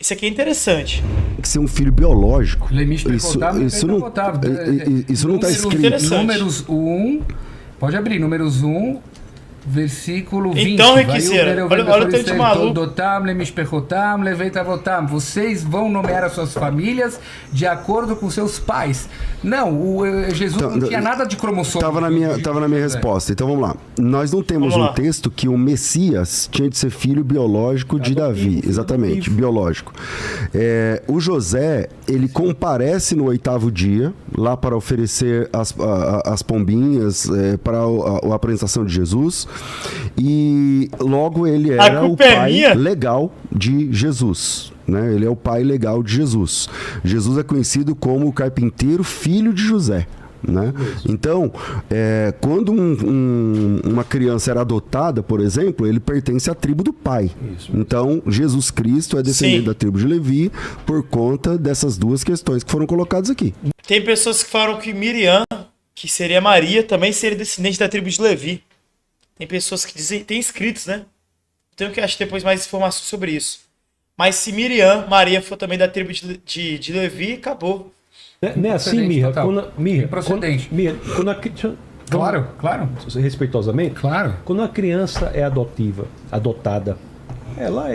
Isso aqui é interessante. Que ser um filho biológico. Isso não está escrito. Números 1, pode abrir, números 1, versículo 20. Então, Riquiceira, olha o tanto de maluco. Vocês vão nomear as suas famílias de acordo com seus pais. Não, Jesus não tinha nada de cromossomo. Tava na minha resposta. Então vamos lá. Nós não temos um texto que o Messias tinha de ser filho biológico de Davi. Exatamente, biológico. O José, ele comparece no 8º dia, lá para oferecer as pombinhas para a apresentação de Jesus. E logo ele era o pai legal de Jesus, né? Ele é o pai legal de Jesus. Jesus é conhecido como o carpinteiro filho de José, né? Então, quando uma criança era adotada, por exemplo, ele pertence à tribo do pai. Isso. Então, Jesus Cristo é descendente da tribo de Levi por conta dessas duas questões que foram colocadas aqui. Tem pessoas que falam que Miriam, que seria Maria, também seria descendente da tribo de Levi. Tem pessoas que dizem, tem escritos, né? Tenho que achar depois mais informações sobre isso. Mas se Maria for também da tribo de Levi, acabou. Não é assim, Mirra? Claro. Respeitosamente? Claro. Quando a criança é adotada, ela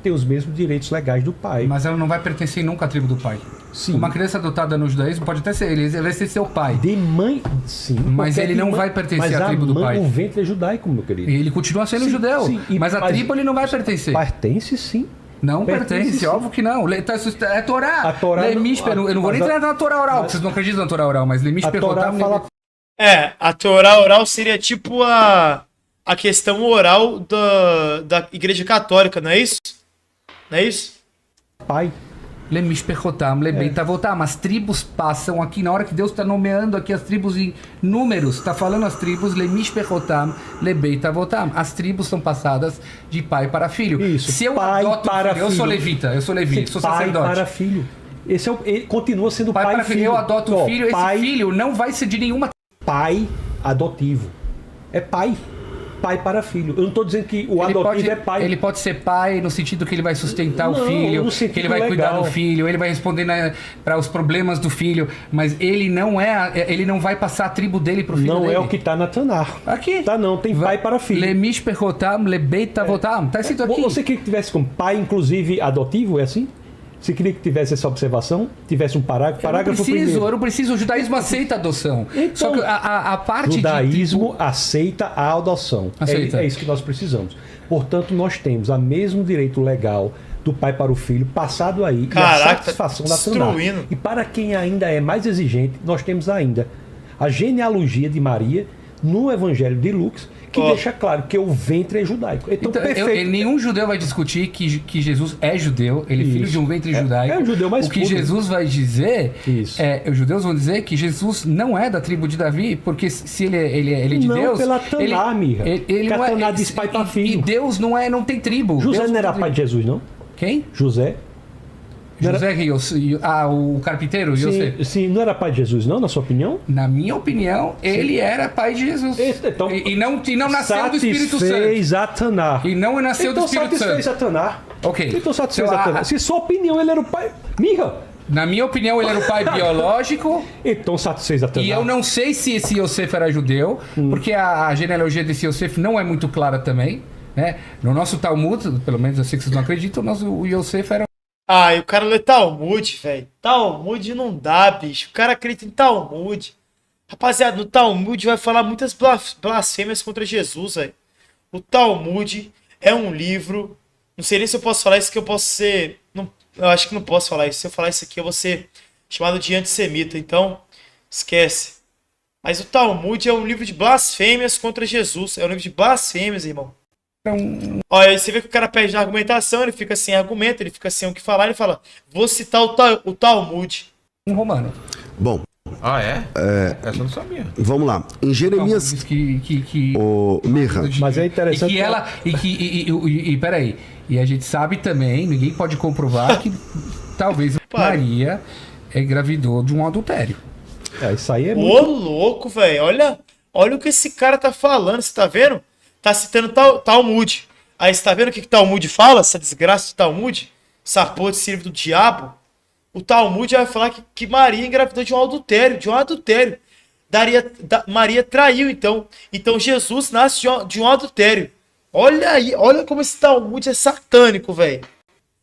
tem os mesmos direitos legais do pai. Mas ela não vai pertencer nunca à tribo do pai. Sim. Uma criança adotada no judaísmo pode até ser, ele vai ser seu pai. De mãe, sim. Mas ele não vai pertencer à tribo do pai. Mas o ventre é judaico, meu querido. E ele continua sendo judeu. Sim. Mas a tribo ele não vai pertencer. Pertence, sim. Não pertence, óbvio que não. É Torá. A Torá eu não vou nem entrar na Torá oral, porque vocês não acreditam na Torá oral, mas Lemish Perrotam... A Torá oral seria tipo a questão oral da Igreja Católica, não é isso? Não é isso? Pai. Lemish Perrotam, Lebeita Votam. As tribos passam aqui, na hora que Deus está nomeando aqui as tribos em números, está falando as tribos, Lemish Perrotam, Lebeita Votam. As tribos são passadas de pai para filho. Isso, se eu pai adoto para filho, filho. Eu sou Levi, sou sacerdote. Pai para filho. Ele continua sendo pai para filho. Eu adoto o filho, esse filho não vai ser de nenhuma... Pai adotivo. É pai. Pai para filho. Eu não estou dizendo que o adotivo é pai. Ele pode ser pai no sentido que ele vai sustentar o filho, que ele vai cuidar do filho, ele vai responder para os problemas do filho, mas ele não vai passar a tribo dele pro filho dele. Não é o que está na Tanar. Aqui. Tá não, tem pai para filho. Lemish perrotam, lebeita votam. Tá escrito aqui. Você queria que tivesse como pai, inclusive, adotivo, é assim? Você queria que tivesse essa observação? Tivesse um parágrafo? Eu não preciso. O judaísmo aceita a adoção. Então, só que a parte o judaísmo aceita a adoção. Aceita. É isso que nós precisamos. Portanto, nós temos o mesmo direito legal do pai para o filho, passado aí, e a satisfação da Taná. E para quem ainda é mais exigente, nós temos ainda a genealogia de Maria no Evangelho de Lucas, que deixa claro que o ventre é judaico. Então perfeito. Nenhum judeu vai discutir que Jesus é judeu, ele é filho de um ventre judaico. É o judeu mais O que Jesus vai dizer, os judeus vão dizer que Jesus não é da tribo de Davi, porque se ele é de Deus... Não, pela Taná, Mirra. Ele a não Taná diz pai para filho. E Deus não tem tribo. José Deus não era pai de Jesus, não? Quem? José. O carpinteiro? Sim, não era pai de Jesus, não, na sua opinião? Na minha opinião, ele era pai de Jesus. Então, e não nasceu do Espírito Santo. Satisfez a Taná. E não nasceu do Espírito Santo. Então satisfez a Taná. Ok. Então satisfez a Taná. Se sua opinião, ele era o pai... Mirra! Na minha opinião, ele era o pai biológico. Então satisfez a Taná. E eu não sei se esse Yosef era judeu, porque a genealogia desse Yosef não é muito clara também. Né? No nosso Talmud, pelo menos eu sei que vocês não acreditam, o Yosef era... E o cara lê Talmud, velho. Talmud não dá, bicho. O cara acredita em Talmud. Rapaziada, no Talmud vai falar muitas blasfêmias contra Jesus, velho. O Talmud é um livro... Não sei nem se eu posso falar isso, que eu posso ser... Não, eu acho que não posso falar isso. Se eu falar isso aqui, eu vou ser chamado de antissemita. Então, esquece. Mas o Talmud é um livro de blasfêmias contra Jesus. É um livro de blasfêmias, irmão. Olha, aí você vê que o cara pede argumentação, ele fica sem argumento, ele fica sem o que falar, ele fala, vou citar o Talmud. Um romano. Bom. Essa eu não sabia. Vamos lá. Em Jeremias... O Mirra. Mas é interessante... Peraí. E a gente sabe também, ninguém pode comprovar que talvez Maria engravidou de um adultério. Isso aí é muito... Ô, louco, velho. Olha o que esse cara tá falando, você tá vendo? Tá citando Talmud. Aí você tá vendo o que Talmud fala? Essa desgraça de Talmud? essa porra desse livro do diabo, o Talmud vai falar que Maria engravidou de um adultério. Maria traiu, então. Então Jesus nasce de um adultério. Olha aí, olha como esse Talmud é satânico, velho.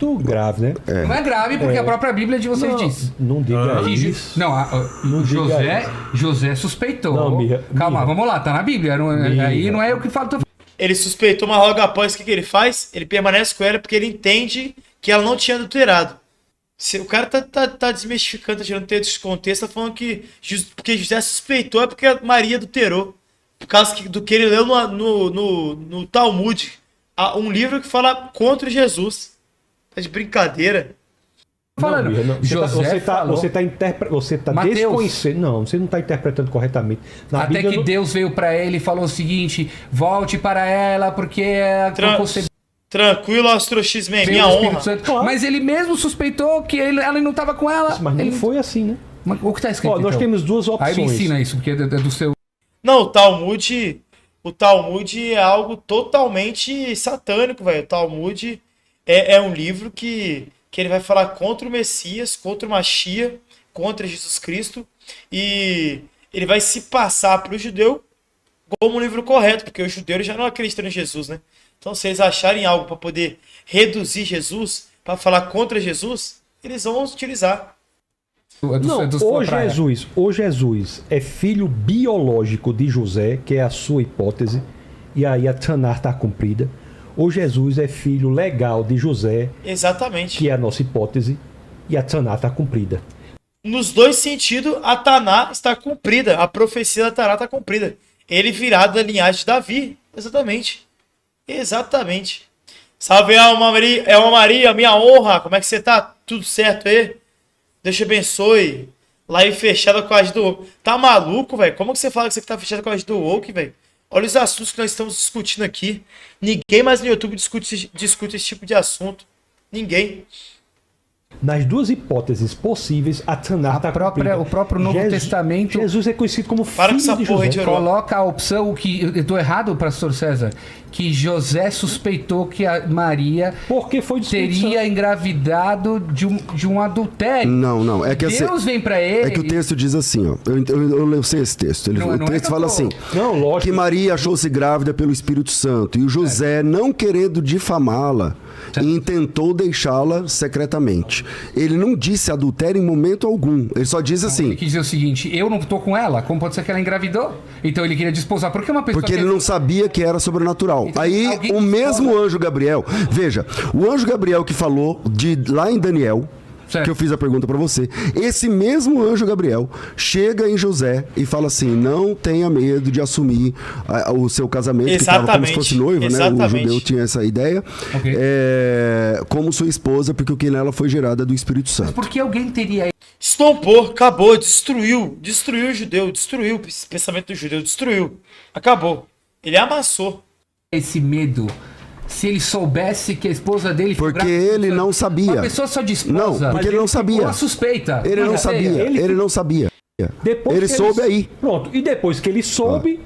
Muito grave, né? Não é grave, porque a própria Bíblia de vocês diz. Não diga isso. Não, José suspeitou. Não, Calma, vamos lá, tá na Bíblia. Aí não é eu que falo. Ele suspeitou, mas logo após, o que ele faz? Ele permanece com ela porque ele entende que ela não tinha adulterado. O cara tá desmistificando, tá tirando desse contexto, tá falando que porque José suspeitou é porque Maria adulterou. Por causa do que ele leu no Talmud. Um livro que fala contra Jesus. Tá de brincadeira. Falando, você tá desconhecendo. Não, você não está interpretando corretamente. Até que Deus veio para ele e falou o seguinte: volte para ela, porque tranquilo, Astroxman, minha honra. Claro. Mas ele mesmo suspeitou que ela não estava com ela. Mas não foi assim, né? O que está escrito? Nós temos duas opções. Aí me ensina isso, porque é do seu. Não, o Talmud é algo totalmente satânico, velho. O Talmud é um livro que ele vai falar contra o Messias, contra o Mashiach, contra Jesus Cristo, e ele vai se passar para o judeu como um livro correto, porque o judeu já não acredita em Jesus, né? Então, se eles acharem algo para poder reduzir Jesus, para falar contra Jesus, eles vão utilizar. O Jesus é filho biológico de José, que é a sua hipótese, e aí a Tanar está cumprida. O Jesus é filho legal de José, exatamente, que é a nossa hipótese, e a Tanar está cumprida. Nos dois sentidos, a Tanar está cumprida, a profecia da Tanar está cumprida. Ele virado da linhagem de Davi, exatamente. Exatamente. Salve, Alma Maria, minha honra, como é que você tá? Tudo certo aí? Deus te abençoe. Live fechada com a agenda do Woke. Tá maluco, velho? Como que você fala que você tá fechado com a agenda do Woke, velho? Olha os assuntos que nós estamos discutindo aqui. Ninguém mais no YouTube discute esse tipo de assunto. Ninguém. Nas duas hipóteses possíveis, a Tanar está cumprida. O próprio Novo Testamento... Jesus é conhecido como filho de José. Coloca a opção que... Eu estou errado, pastor César? Que José suspeitou que a Maria teria engravidado de um adultério. Não. É que Deus vem para ele... É que o texto diz assim, ó. Eu sei esse texto. O texto fala assim, que Maria achou-se grávida pelo Espírito Santo e o José, não querendo difamá-la, intentou deixá-la secretamente. Ele não disse adultério em momento algum. Ele só diz assim... Ele quis dizer o seguinte: eu não tô com ela, como pode ser que ela engravidou? Então ele queria desposar. Porque uma pessoa... Porque ele não sabia que era sobrenatural. Então, aí o mesmo anjo Gabriel... Veja, o anjo Gabriel que falou lá em Daniel... Certo. Que eu fiz a pergunta para você. Esse mesmo anjo Gabriel chega em José e fala assim: não tenha medo de assumir o seu casamento, que estava como se fosse noivo, né? O judeu tinha essa ideia, como sua esposa, porque o que nela foi gerada do Espírito Santo. Mas por que alguém teria... Estompou, acabou, destruiu o judeu, destruiu o pensamento do judeu, destruiu, acabou. Ele amassou. Esse medo... Se ele soubesse que a esposa dele... Porque ele não sabia. Uma pessoa só de esposa... Não, porque ele não sabia. Uma suspeita. Ele não sabia. Ele não sabia. Ele soube aí. Pronto. E depois que ele soube,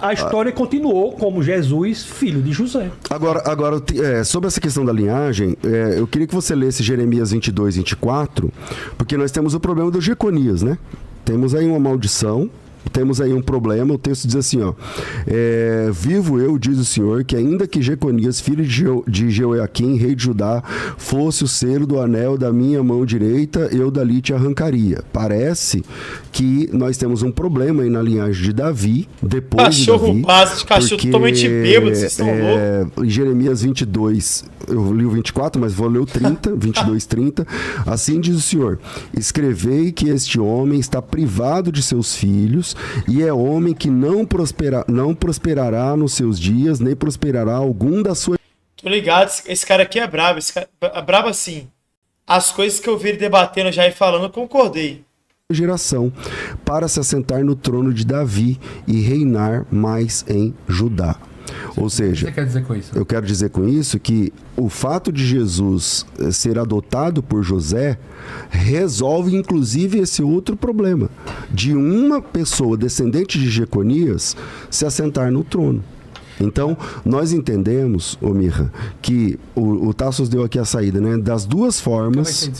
a história continuou como Jesus, filho de José. Agora sobre essa questão da linhagem, eu queria que você lesse Jeremias 22, 24, porque nós temos o problema do Jeconias, né? Temos aí uma maldição. Temos aí um problema, o texto diz assim, ó: vivo eu, diz o Senhor, que ainda que Jeconias, filho de Jeoaquim, rei de Judá, fosse o selo do anel da minha mão direita, eu dali te arrancaria. Parece que nós temos um problema aí na linhagem de Davi, depois de Davi. Cachorro totalmente bêbado, vocês estão loucos. Em Jeremias 22, eu li o 24, mas vou ler o 30, 22, 30. Assim diz o Senhor: escrevei que este homem está privado de seus filhos, e é homem que não prosperará nos seus dias, nem prosperará algum da sua... Tô ligado, esse cara aqui é brabo. Esse cara é brabo assim. As coisas que eu vi ele debatendo já e falando, eu concordei. Geração, para se assentar no trono de Davi e reinar mais em Judá. Ou seja, o que você quer dizer com isso? Eu quero dizer com isso que o fato de Jesus ser adotado por José resolve inclusive esse outro problema de uma pessoa descendente de Jeconias se assentar no trono. Então, nós entendemos, ô Mirra, que o Tassos deu aqui a saída, né? Das duas formas,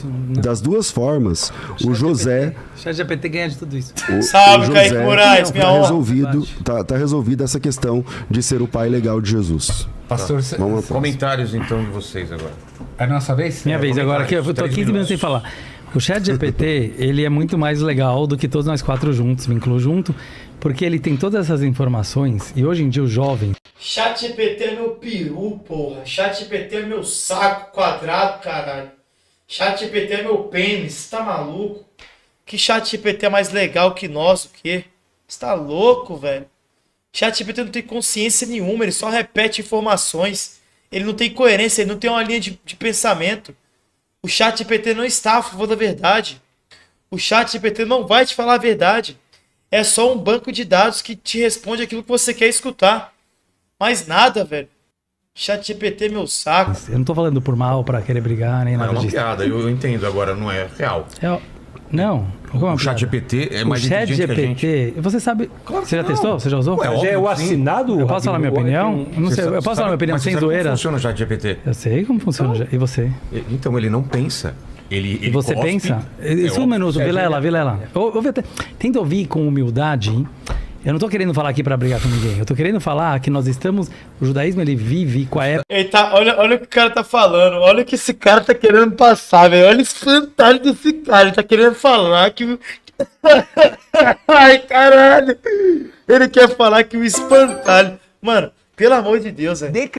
o José... O ChatGPT ganha de tudo isso. Salve, Kaique Moraes, minha honra. Tá resolvida essa questão de ser o pai legal de Jesus. Pastor, vamos comentários então de vocês agora. É a nossa vez? Minha vez agora, aqui eu tô 15 minutos sem falar. O ChatGPT, ele é muito mais legal do que todos nós 4 juntos, me incluo junto, porque ele tem todas essas informações e hoje em dia os jovens... ChatGPT é meu peru, porra. ChatGPT é meu saco quadrado, caralho. ChatGPT é meu pênis, você tá maluco? Que ChatGPT é mais legal que nós, o quê? Você tá louco, velho? ChatGPT não tem consciência nenhuma, ele só repete informações. Ele não tem coerência, ele não tem uma linha de pensamento. O ChatGPT não está a favor da verdade. O ChatGPT não vai te falar a verdade. É só um banco de dados que te responde aquilo que você quer escutar. Mais nada, velho. ChatGPT é meu saco. Eu não tô falando por mal, pra querer brigar, nem nada disso. É uma piada, eu entendo, agora não é real. Não. O ChatGPT é mais inteligente que a gente. Você sabe... Claro você já testou? Você já usou? Já é o assinado... Eu posso falar minha opinião? Eu não sei, eu posso falar minha opinião sem zoeira? Como funciona o ChatGPT? Eu sei como funciona. E você? Então, ele não pensa. Ele você cospe, pensa? Isso um minuto, Vilela. Tenta ouvir com humildade. Eu não tô querendo falar aqui pra brigar com ninguém. Eu tô querendo falar que nós estamos... O judaísmo, ele vive com a época... Olha o que o cara tá falando. Olha o que esse cara tá querendo passar, velho. Olha esse fantasma desse cara. Ele tá querendo falar que... Ai, caralho. Ele quer falar que o espantalho... Mano, pelo amor de Deus, velho.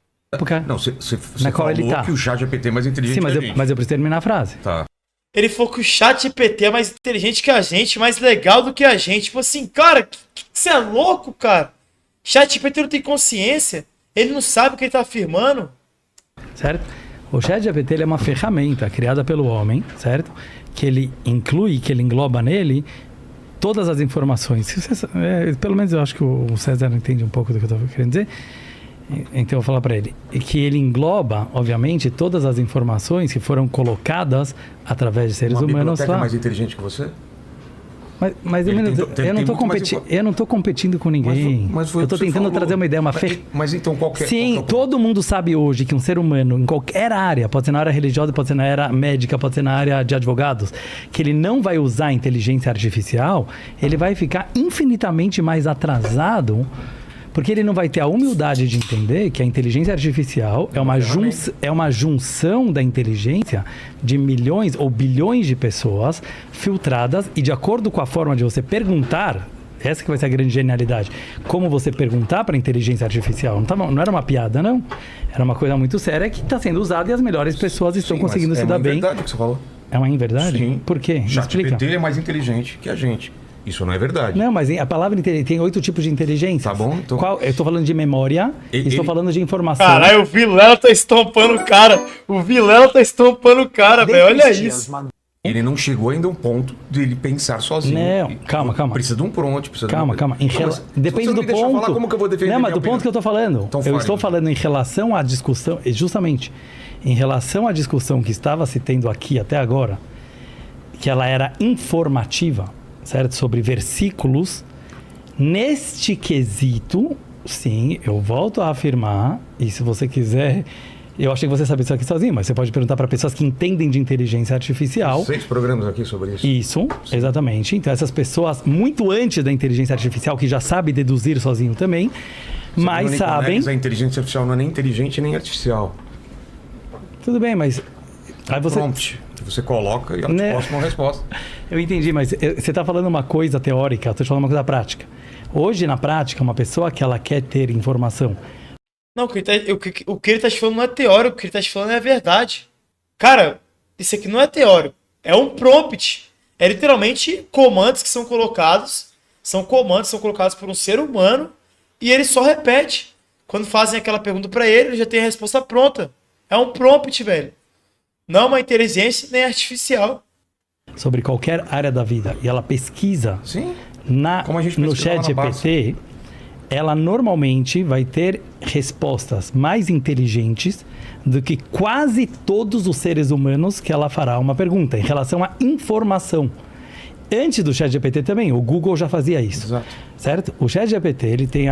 Não, você falou que o ChatGPT é mais inteligente que a gente. Mas eu preciso terminar a frase. Tá. Ele falou que o ChatGPT é mais inteligente que a gente, mais legal do que a gente. Tipo assim, cara, você é louco, cara? ChatGPT não tem consciência. Ele não sabe o que ele tá afirmando. Certo? O ChatGPT é uma ferramenta criada pelo homem, certo? Que ele inclui, que ele engloba nele todas as informações. Pelo menos eu acho que o César entende um pouco do que eu tô querendo dizer. Então eu vou falar para ele que ele engloba, obviamente, todas as informações que foram colocadas através de seres humanos lá. É mais inteligente que você? Mas eu não tô competindo com ninguém. Eu tô tentando trazer uma ideia, Mas então qualquer... Sim, todo mundo sabe hoje que um ser humano, em qualquer área, pode ser na área religiosa, pode ser na área médica, pode ser na área de advogados, que ele não vai usar a inteligência artificial, ele vai ficar infinitamente mais atrasado. Porque ele não vai ter a humildade de entender que a inteligência artificial é uma junção da inteligência de milhões ou bilhões de pessoas filtradas e de acordo com a forma de você perguntar, essa que vai ser a grande genialidade, como você perguntar para a inteligência artificial. Não era uma piada, não. Era uma coisa muito séria que está sendo usada e as melhores pessoas estão conseguindo se dar bem. É verdade o que você falou. É uma inverdade? Sim. Por quê? O ChatGPT é mais inteligente que a gente. Isso não é verdade. Não, mas a palavra tem 8 tipos de inteligência. Tá bom? Então... Eu estou falando de memória e estou falando de informação. Caralho, o Vilela tá estompando o cara. Velho. Olha isso. Ele não chegou ainda a um ponto de ele pensar sozinho. Não, calma. Precisa de um prompt. Calma. Depende do ponto. Falar, como que eu vou defender? Não, mas do ponto que eu estou falando. Então, eu estou falando em relação à discussão, justamente, em relação à discussão que estava se tendo aqui até agora, que ela era informativa, certo? Sobre versículos. Neste quesito, sim, eu volto a afirmar, e se você quiser, eu achei que você sabia isso aqui sozinho, mas você pode perguntar para pessoas que entendem de inteligência artificial. 6 programas aqui sobre isso. Isso, sim. Exatamente. Então essas pessoas, muito antes da inteligência artificial, que já sabe deduzir sozinho também, mas sabem... A inteligência artificial não é nem inteligente nem artificial. Tudo bem, mas... Aí você... Prompt. Você coloca e ela te posta uma resposta. Eu entendi, mas você está falando uma coisa teórica, eu estou te falando uma coisa prática. Hoje, na prática, uma pessoa que ela quer ter informação... Não, o que ele está te falando não é teórico, o que ele está te falando é a verdade. Cara, isso aqui não é teórico, é um prompt. É literalmente comandos que são colocados, por um ser humano e ele só repete. Quando fazem aquela pergunta para ele já tem a resposta pronta. É um prompt, velho. Não uma inteligência nem artificial. Sobre qualquer área da vida. E ela pesquisa. Sim. No ChatGPT, ela normalmente vai ter respostas mais inteligentes do que quase todos os seres humanos que ela fará uma pergunta em relação à informação. Antes do ChatGPT também, o Google já fazia isso. Exato. Certo? O ChatGPT, ele tem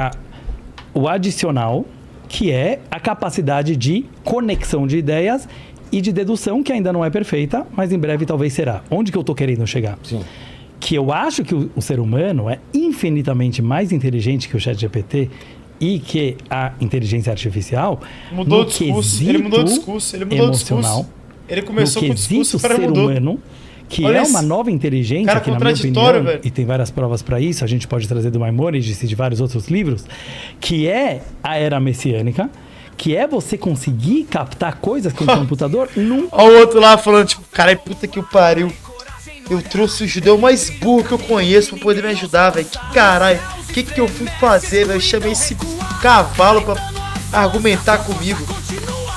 o adicional, que é a capacidade de conexão de ideias e de dedução, que ainda não é perfeita, mas em breve talvez será. Onde que eu tô querendo chegar? Sim. Que eu acho que o ser humano é infinitamente mais inteligente que o ChatGPT e que a inteligência artificial mudou o discurso. Ele mudou o discurso. Ele mudou emocional, o discurso. Ele começou com o discurso para ser humano, que é uma nova inteligência, cara, que na minha opinião, velho. E tem várias provas para isso, a gente pode trazer do Maimonides e de vários outros livros, que é a era messiânica, que é você conseguir captar coisas que o computador não... Olha o outro lá falando, tipo, caralho, puta que o pariu. Eu trouxe o judeu mais burro que eu conheço pra poder me ajudar, velho. Que caralho. O que eu fui fazer, velho? Eu chamei esse cavalo pra argumentar comigo.